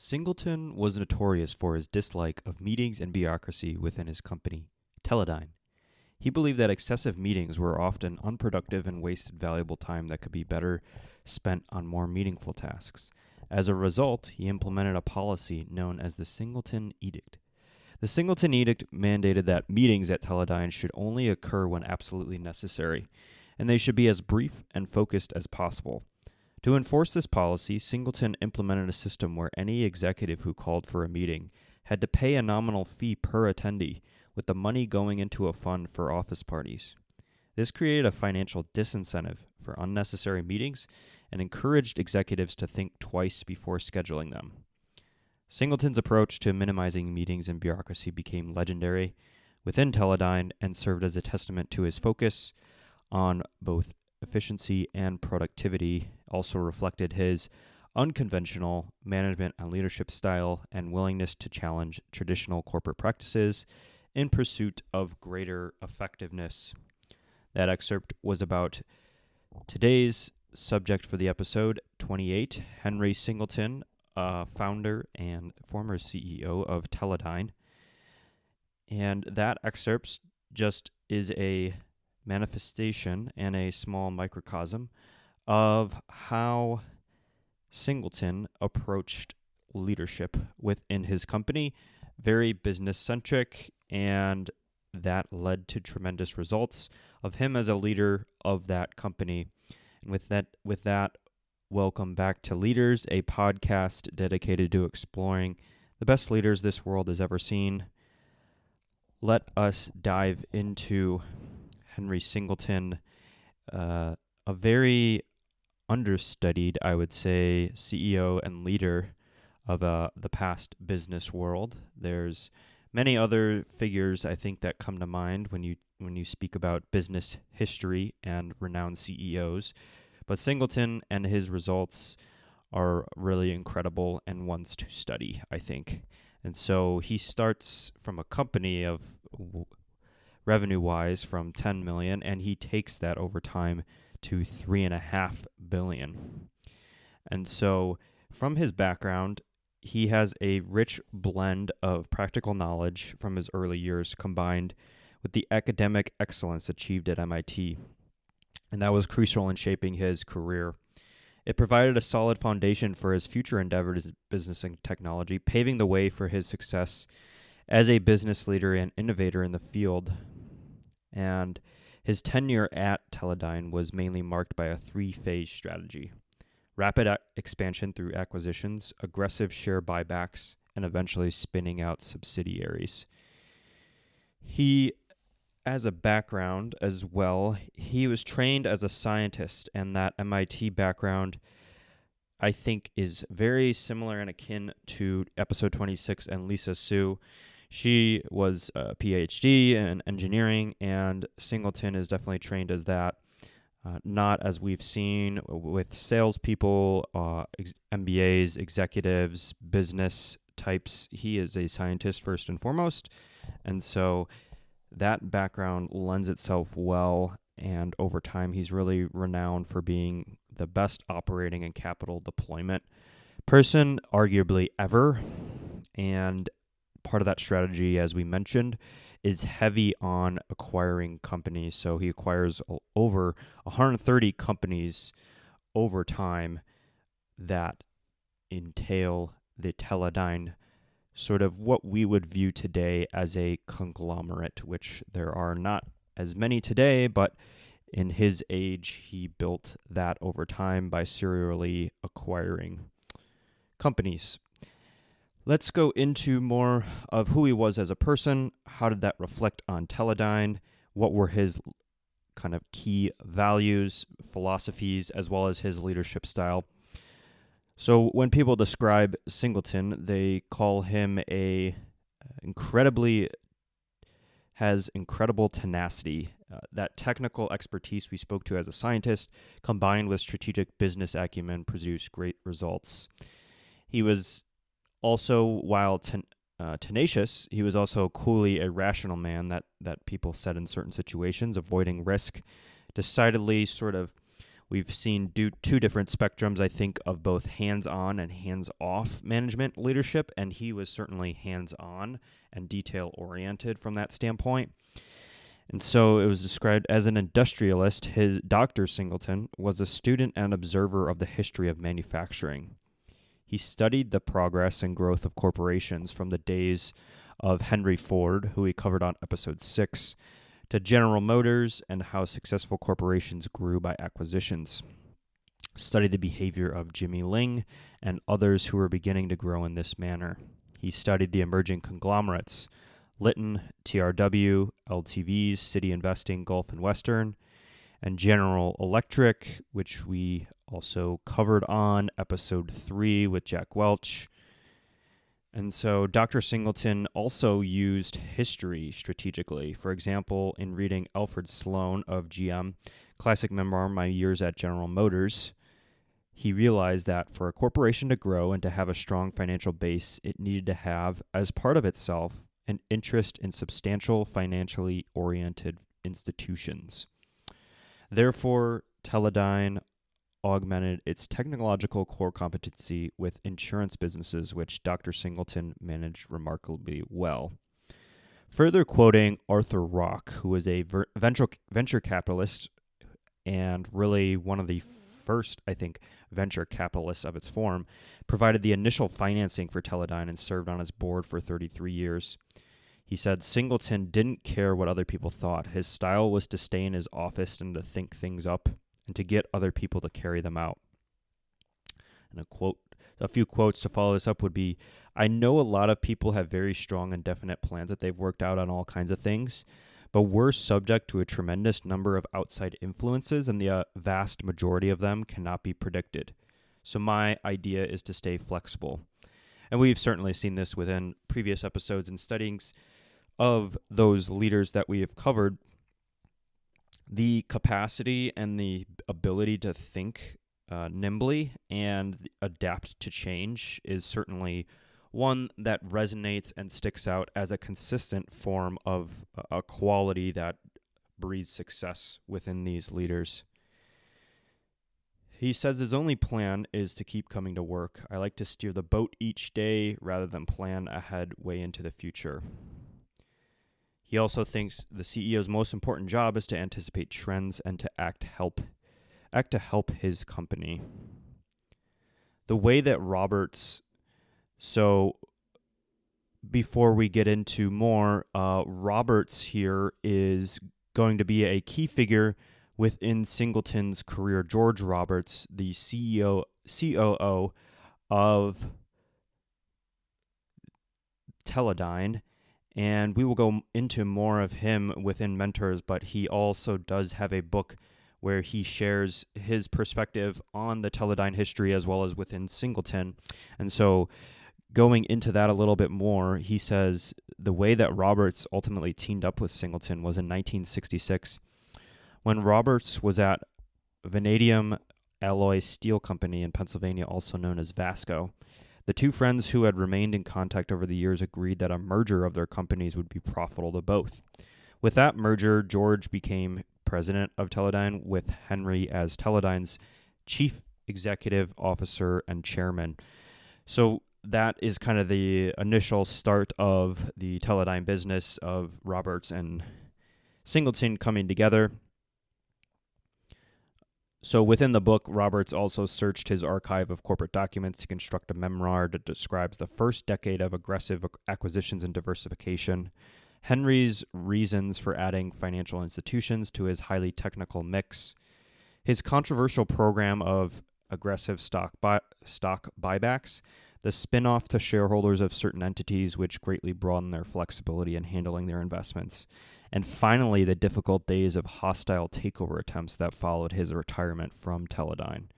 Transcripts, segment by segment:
Singleton was notorious for his dislike of meetings and bureaucracy within his company, Teledyne. He believed that excessive meetings were often unproductive and wasted valuable time that could be better spent on more meaningful tasks. As a result, he implemented a policy known as the Singleton Edict. The Singleton Edict mandated that meetings at Teledyne should only occur when absolutely necessary, and they should be as brief and focused as possible. To enforce this policy, Singleton implemented a system where any executive who called for a meeting had to pay a nominal fee per attendee, with the money going into a fund for office parties. This created a financial disincentive for unnecessary meetings and encouraged executives to think twice before scheduling them. Singleton's approach to minimizing meetings and bureaucracy became legendary within Teledyne and served as a testament to his focus on both efficiency and productivity. Also reflected his unconventional management and leadership style and willingness to challenge traditional corporate practices in pursuit of greater effectiveness. That excerpt was about today's subject for the episode, 28, Henry Singleton, founder and former CEO of Teledyne. And that excerpt just is a manifestation and a small microcosm of how Singleton approached leadership within his company, very business-centric, and that led to tremendous results of him as a leader of that company. And with that, welcome back to Leaders, a podcast dedicated to exploring the best leaders this world has ever seen. Let us dive into Henry Singleton, a very understudied, I would say, CEO and leader of the past business world. There's many other figures I think that come to mind when you speak about business history and renowned CEOs, but Singleton and his results are really incredible and ones to study, I think. And so he starts from a company of revenue-wise from 10 million, and he takes that over time to 3.5 billion. And so from his background, he has a rich blend of practical knowledge from his early years combined with the academic excellence achieved at MIT. And that was crucial in shaping his career. It provided a solid foundation for his future endeavors in business and technology, paving the way for his success as a business leader and innovator in the field. And his tenure at Teledyne was mainly marked by a three-phase strategy: rapid expansion through acquisitions, aggressive share buybacks, and eventually spinning out subsidiaries. He, as a background as well, he was trained as a scientist, and that MIT background, I think, is very similar and akin to episode 26 and Lisa Su. She was a PhD in engineering, and Singleton is definitely trained as that. Not as we've seen with salespeople, MBAs, executives, business types. He is a scientist first and foremost, and so that background lends itself well, and over time he's really renowned for being the best operating and capital deployment person arguably ever. And part of that strategy, as we mentioned, is heavy on acquiring companies. So he acquires over 130 companies over time that entail the Teledyne, sort of what we would view today as a conglomerate, which there are not as many today, but in his age, he built that over time by serially acquiring companies. Let's go into more of who he was as a person. How did that reflect on Teledyne? What were his kind of key values, philosophies, as well as his leadership style? So when people describe Singleton, they call him has incredible tenacity. That technical expertise we spoke to as a scientist, combined with strategic business acumen, produced great results. He was also, while tenacious, he was also coolly a rational man that people said in certain situations, avoiding risk, decidedly sort of We've seen two different spectrums, I think, of both hands-on and hands-off management leadership, and he was certainly hands-on and detail-oriented from that standpoint. And so it was described as an industrialist. His Dr. Singleton was a student and observer of the history of manufacturing. He studied the progress and growth of corporations from the days of Henry Ford, who we covered on episode 6, to General Motors and how successful corporations grew by acquisitions. Studied the behavior of Jimmy Ling and others who were beginning to grow in this manner. He studied the emerging conglomerates, Litton, TRW, LTVs, City Investing, Gulf and Western, and General Electric, which we also covered on episode 3 with Jack Welch. And so Dr. Singleton also used history strategically. For example, in reading Alfred Sloan of GM, classic memoir, My Years at General Motors, he realized that for a corporation to grow and to have a strong financial base, it needed to have, as part of itself, an interest in substantial financially oriented institutions. Therefore, Teledyne augmented its technological core competency with insurance businesses, which Dr. Singleton managed remarkably well. Further quoting Arthur Rock, who was a venture capitalist and really one of the first, I think, venture capitalists of its form, provided the initial financing for Teledyne and served on its board for 33 years. He said Singleton didn't care what other people thought. His style was to stay in his office and to think things up and to get other people to carry them out. And a few quotes to follow this up would be, I know a lot of people have very strong and definite plans that they've worked out on all kinds of things, but we're subject to a tremendous number of outside influences, and the vast majority of them cannot be predicted. So my idea is to stay flexible. And we've certainly seen this within previous episodes and studies of those leaders that we have covered. The capacity and the ability to think nimbly and adapt to change is certainly one that resonates and sticks out as a consistent form of a quality that breeds success within these leaders. He says his only plan is to keep coming to work. I like to steer the boat each day rather than plan ahead way into the future. He also thinks the CEO's most important job is to anticipate trends and to act to help his company. The way that Roberts, so before we get into more, Roberts here is going to be a key figure within Singleton's career. George Roberts, the COO of Teledyne, and we will go into more of him within Mentors, but he also does have a book where he shares his perspective on the Teledyne history as well as within Singleton. And so going into that a little bit more, he says the way that Roberts ultimately teamed up with Singleton was in 1966 when Roberts was at Vanadium Alloy Steel Company in Pennsylvania, also known as Vasco. The two friends who had remained in contact over the years agreed that a merger of their companies would be profitable to both. With that merger, George became president of Teledyne, with Henry as Teledyne's chief executive officer and chairman. So that is kind of the initial start of the Teledyne business of Roberts and Singleton coming together. So within the book, Roberts also searched his archive of corporate documents to construct a memoir that describes the first decade of aggressive acquisitions and diversification, Henry's reasons for adding financial institutions to his highly technical mix, his controversial program of aggressive stock buybacks, the spin-off to shareholders of certain entities which greatly broadened their flexibility in handling their investments, and finally the difficult days of hostile takeover attempts that followed his retirement from Teledyne.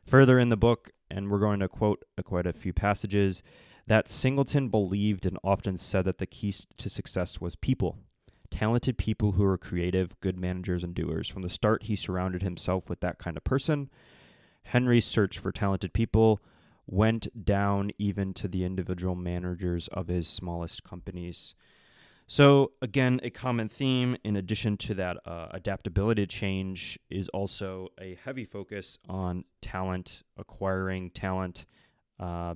Further in the book, and we're going to quote quite a few passages, that Singleton believed and often said that the key to success was people. Talented people who were creative, good managers and doers. From the start, he surrounded himself with that kind of person. Henry's search for talented people went down even to the individual managers of his smallest companies. So again, a common theme in addition to that adaptability to change is also a heavy focus on talent, acquiring talent,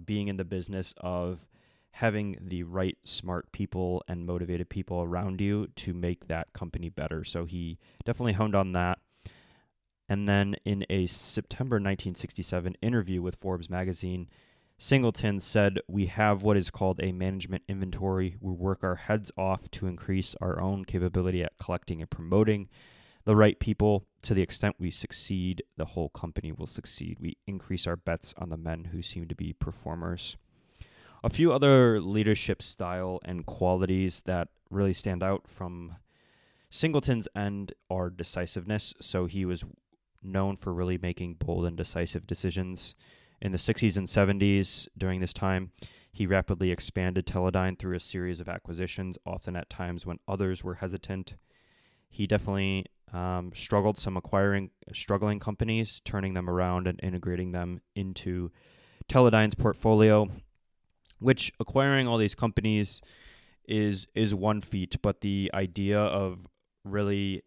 being in the business of having the right smart people and motivated people around you to make that company better. So he definitely honed on that. And then in a September 1967 interview with Forbes magazine, Singleton said, "We have what is called a management inventory. We work our heads off to increase our own capability at collecting and promoting the right people. To the extent we succeed, the whole company will succeed. We increase our bets on the men who seem to be performers." A few other leadership style and qualities that really stand out from Singleton's end are decisiveness. So he was known for really making bold and decisive decisions. In the 60s and 70s, during this time, he rapidly expanded Teledyne through a series of acquisitions, often at times when others were hesitant. He definitely struggled some acquiring struggling companies, turning them around and integrating them into Teledyne's portfolio, which acquiring all these companies is one feat, but the idea of really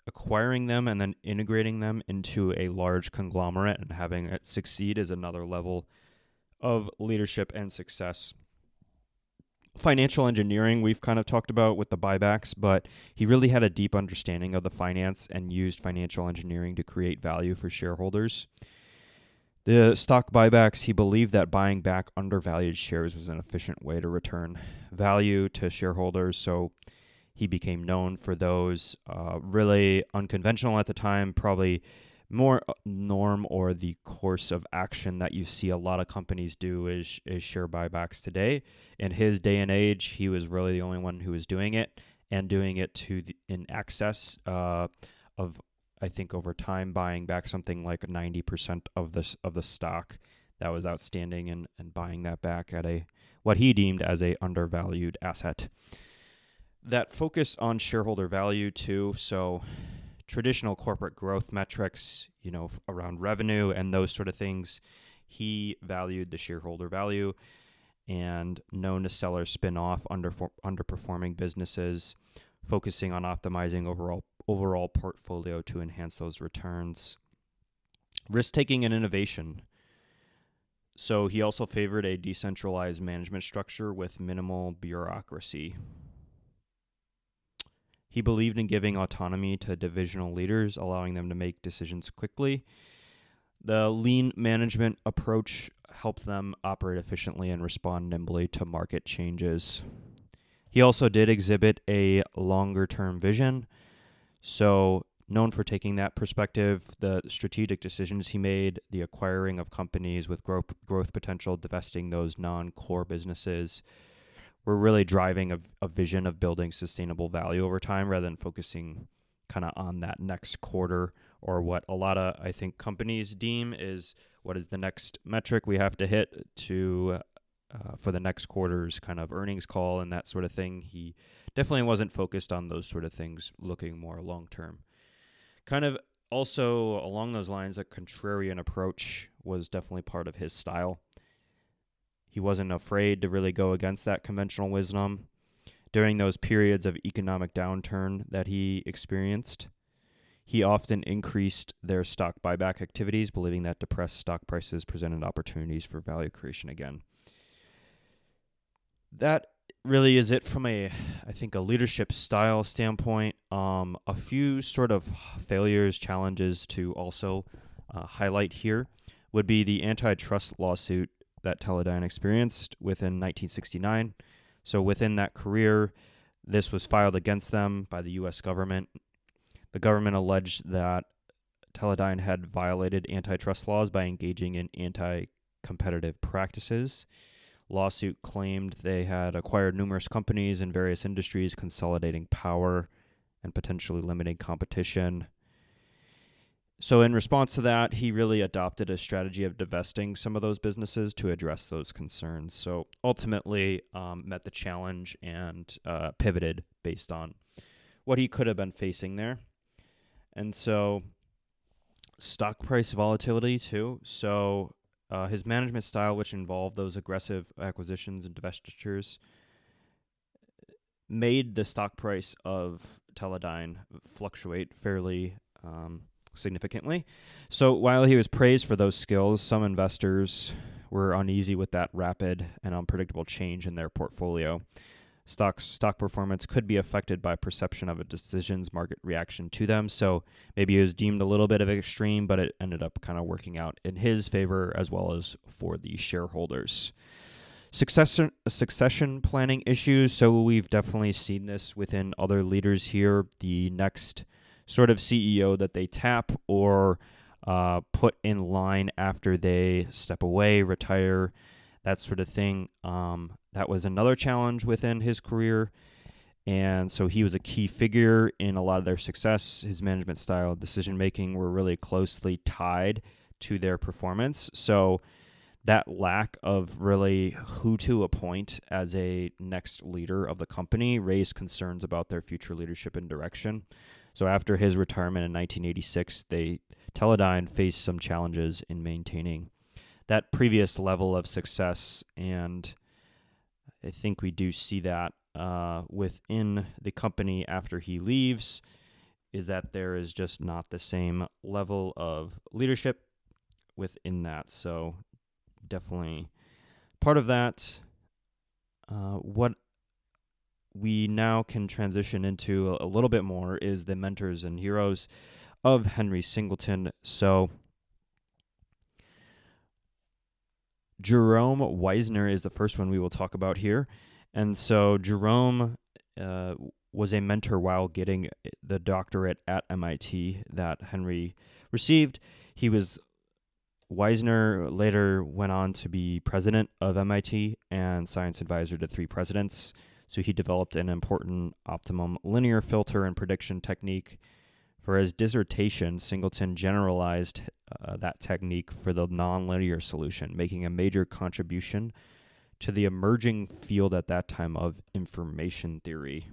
acquiring them and then integrating them into a large conglomerate and having it succeed is another level of leadership and success. Financial engineering, we've kind of talked about with the buybacks, but he really had a deep understanding of the finance and used financial engineering to create value for shareholders. The stock buybacks, he believed that buying back undervalued shares was an efficient way to return value to shareholders, so he became known for those. Really unconventional at the time, probably more norm or the course of action that you see a lot of companies do is share buybacks today. In his day and age, he was really the only one who was doing it, and doing it in excess of, I think, over time, buying back something like 90% of the stock that was outstanding and buying that back at what he deemed as a undervalued asset. That focus on shareholder value too, so traditional corporate growth metrics, around revenue and those sort of things, he valued the shareholder value, and known to sell or spin off underperforming businesses, focusing on optimizing overall portfolio to enhance those returns. Risk-taking and innovation. So he also favored a decentralized management structure with minimal bureaucracy. He believed in giving autonomy to divisional leaders, allowing them to make decisions quickly. The lean management approach helped them operate efficiently and respond nimbly to market changes. He also did exhibit a longer-term vision, so known for taking that perspective. The strategic decisions he made, the acquiring of companies with growth potential, divesting those non-core businesses, were really driving a vision of building sustainable value over time rather than focusing kind of on that next quarter, or what a lot of, I think, companies deem is what is the next metric we have to hit to for the next quarter's kind of earnings call and that sort of thing. He definitely wasn't focused on those sort of things, looking more long term. Kind of also along those lines, a contrarian approach was definitely part of his style. He wasn't afraid to really go against that conventional wisdom. During those periods of economic downturn that he experienced, he often increased their stock buyback activities, believing that depressed stock prices presented opportunities for value creation again. That really is it from a leadership style standpoint. A few sort of failures, challenges to also highlight here would be the antitrust lawsuit that Teledyne experienced within 1969. So within that career, this was filed against them by the U.S. government. The government alleged that Teledyne had violated antitrust laws by engaging in anti-competitive practices. Lawsuit claimed they had acquired numerous companies in various industries, consolidating power and potentially limiting competition. So in response to that, he really adopted a strategy of divesting some of those businesses to address those concerns. So ultimately met the challenge and pivoted based on what he could have been facing there. And so stock price volatility too. So his management style, which involved those aggressive acquisitions and divestitures, made the stock price of Teledyne fluctuate fairly significantly. So while he was praised for those skills, some investors were uneasy with that rapid and unpredictable change in their portfolio. Stock performance could be affected by perception of a decision's market reaction to them. So maybe it was deemed a little bit of extreme, but it ended up kind of working out in his favor as well as for the shareholders. Succession planning issues. So we've definitely seen this within other leaders here. The next sort of CEO that they tap or put in line after they step away, retire, that sort of thing. That was another challenge within his career. And so he was a key figure in a lot of their success. His management style, decision-making were really closely tied to their performance. So that lack of really who to appoint as a next leader of the company raised concerns about their future leadership and direction. So after his retirement in 1986, Teledyne faced some challenges in maintaining that previous level of success, and I think we do see that within the company after he leaves, is that there is just not the same level of leadership within that. So definitely part of that. What we now can transition into a little bit more is the mentors and heroes of Henry Singleton. So Jerome Weisner is the first one we will talk about here. And so Jerome was a mentor while getting the doctorate at MIT that Henry received. Weisner later went on to be president of MIT and science advisor to 3 presidents. So he developed an important optimum linear filter and prediction technique. For his dissertation, Singleton generalized that technique for the nonlinear solution, making a major contribution to the emerging field at that time of information theory.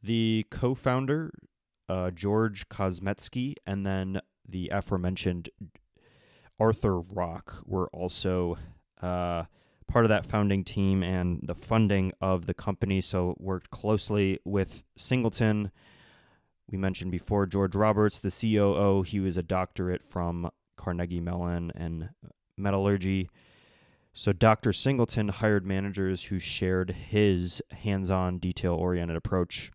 The co-founder, George Kosmetsky, and then the aforementioned Arthur Rock were also part of that founding team and the funding of the company, so worked closely with Singleton. We mentioned before George Roberts, the COO. He was a doctorate from Carnegie Mellon and metallurgy. So Dr. Singleton hired managers who shared his hands-on, detail-oriented approach.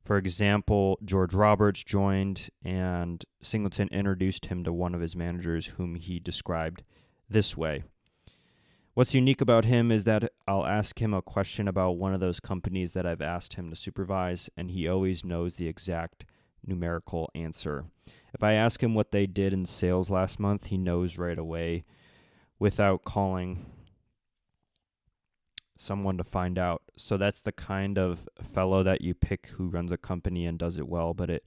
For example, George Roberts joined, and Singleton introduced him to one of his managers, whom he described this way. What's unique about him is that I'll ask him a question about one of those companies that I've asked him to supervise, and he always knows the exact numerical answer. If I ask him what they did in sales last month, he knows right away without calling someone to find out. So that's the kind of fellow that you pick who runs a company and does it well, but it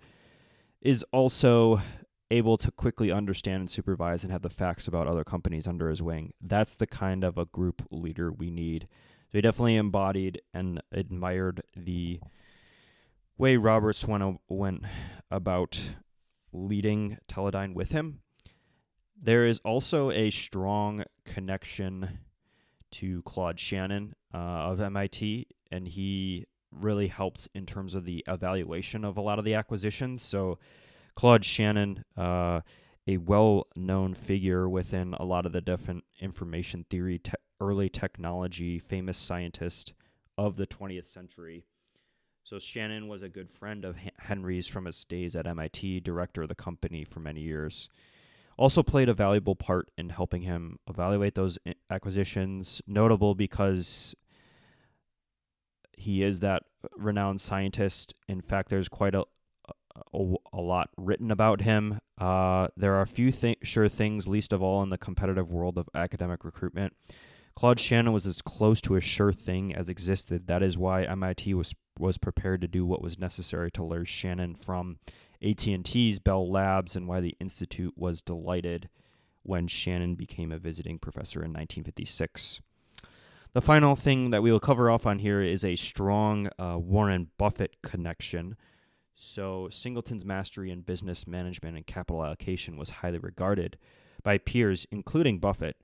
is also able to quickly understand and supervise and have the facts about other companies under his wing. That's the kind of a group leader we need. So he definitely embodied and admired the way Roberts went about leading Teledyne with him. There is also a strong connection to Claude Shannon of MIT, and he really helped in terms of the evaluation of a lot of the acquisitions. So Claude Shannon, a well-known figure within a lot of the different information theory, early technology, famous scientist of the 20th century. So Shannon was a good friend of Henry's from his days at MIT, director of the company for many years. Also played a valuable part in helping him evaluate those acquisitions, notable because he is that renowned scientist. In fact, there's quite a lot written about him. There are a few sure things, least of all in the competitive world of academic recruitment. Claude Shannon was as close to a sure thing as existed. That is why MIT was prepared to do what was necessary to lure Shannon from AT&T's Bell Labs, and why the Institute was delighted when Shannon became a visiting professor in 1956. The final thing that we will cover off on here is a strong Warren Buffett connection. So Singleton's mastery in business management and capital allocation was highly regarded by peers, including Buffett.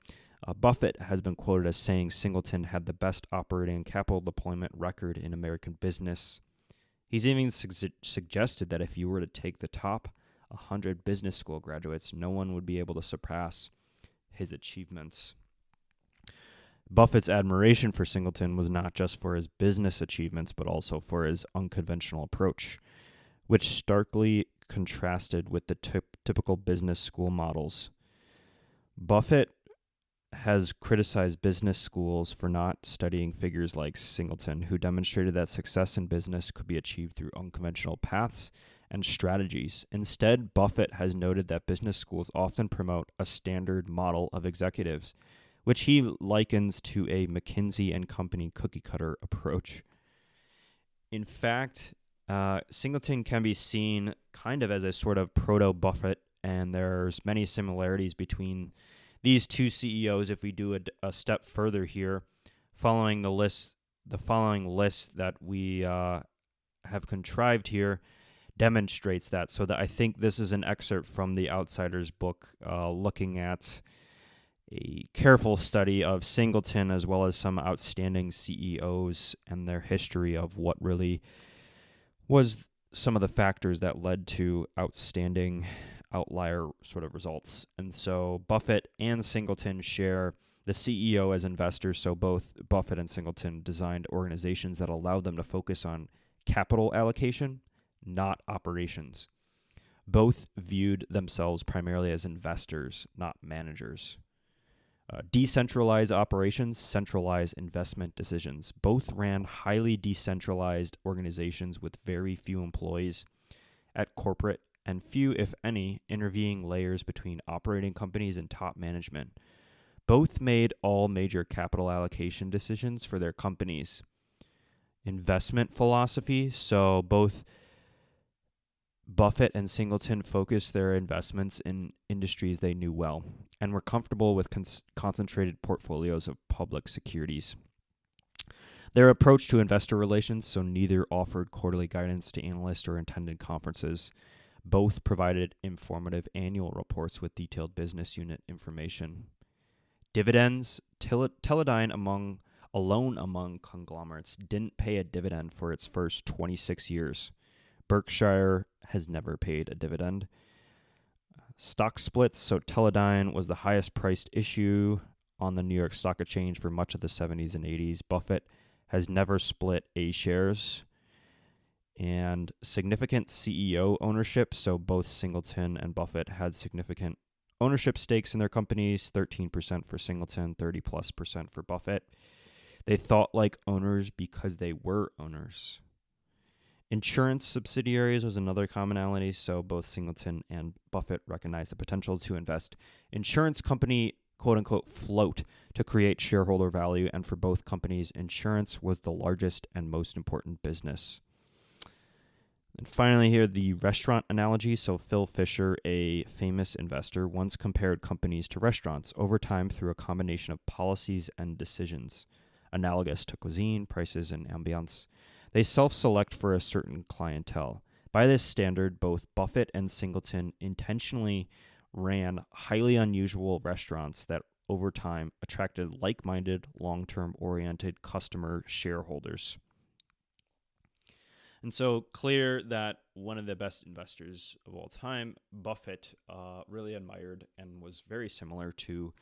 Buffett has been quoted as saying Singleton had the best operating and capital deployment record in American business. He's even suggested that if you were to take the top 100 business school graduates, no one would be able to surpass his achievements. Buffett's admiration for Singleton was not just for his business achievements, but also for his unconventional approach, which starkly contrasted with the typical business school models. Buffett has criticized business schools for not studying figures like Singleton, who demonstrated that success in business could be achieved through unconventional paths and strategies. Instead, Buffett has noted that business schools often promote a standard model of executives, which he likens to a McKinsey and Company cookie-cutter approach. In fact, Singleton can be seen kind of as a sort of proto-Buffett, and there's many similarities between these two CEOs. If we do a step further here, following the following list that we have contrived here demonstrates that. So that I think this is an excerpt from the Outsider's book, looking at a careful study of Singleton as well as some outstanding CEOs and their history of what really was some of the factors that led to outstanding outlier sort of results. And so Buffett and Singleton share the CEO as investors. So both Buffett and Singleton designed organizations that allowed them to focus on capital allocation, not operations. Both viewed themselves primarily as investors, not managers. Decentralized operations, centralized investment decisions. Both ran highly decentralized organizations with very few employees at corporate and few, if any, intervening layers between operating companies and top management. Both made all major capital allocation decisions for their companies. Investment philosophy, so both Buffett and Singleton focused their investments in industries they knew well and were comfortable with concentrated portfolios of public securities. Their approach to investor relations, so neither offered quarterly guidance to analysts or attended conferences. Both provided informative annual reports with detailed business unit information. Dividends, Teledyne alone among conglomerates didn't pay a dividend for its first 26 years. Berkshire has never paid a dividend. Stock splits, so Teledyne was the highest priced issue on the New York Stock Exchange for much of the 70s and 80s. Buffett has never split A shares. And significant CEO ownership, so both Singleton and Buffett had significant ownership stakes in their companies, 13% for Singleton, 30+% for Buffett. They thought like owners because they were owners. Insurance subsidiaries was another commonality, so both Singleton and Buffett recognized the potential to invest insurance company, quote-unquote, float to create shareholder value, and for both companies, insurance was the largest and most important business. And finally here, the restaurant analogy. So Phil Fisher, a famous investor, once compared companies to restaurants over time through a combination of policies and decisions, analogous to cuisine, prices, and ambiance. They self-select for a certain clientele. By this standard, both Buffett and Singleton intentionally ran highly unusual restaurants that over time attracted like-minded, long-term oriented customer shareholders. And so clear that one of the best investors of all time, Buffett, really admired and was very similar to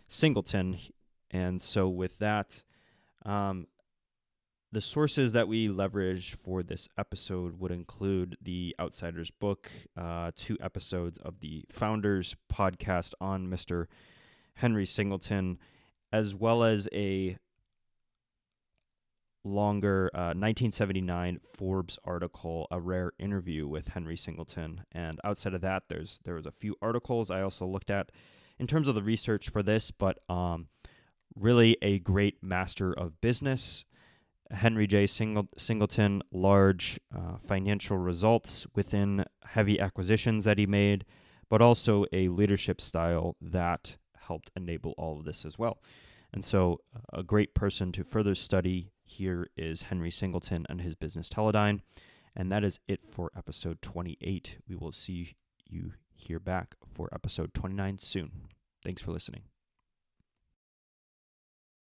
Singleton. And so with that, the sources that we leverage for this episode would include the Outsider's book, 2 episodes of the Founders podcast on Mr. Henry Singleton, as well as a longer 1979 Forbes article, a rare interview with Henry Singleton. And outside of that, there was a few articles I also looked at in terms of the research for this, but really a great master of business. Henry J. Singleton, large financial results within heavy acquisitions that he made, but also a leadership style that helped enable all of this as well. And so a great person to further study here is Henry Singleton and his business Teledyne. And that is it for episode 28. We will see you here back for episode 29 soon. Thanks for listening.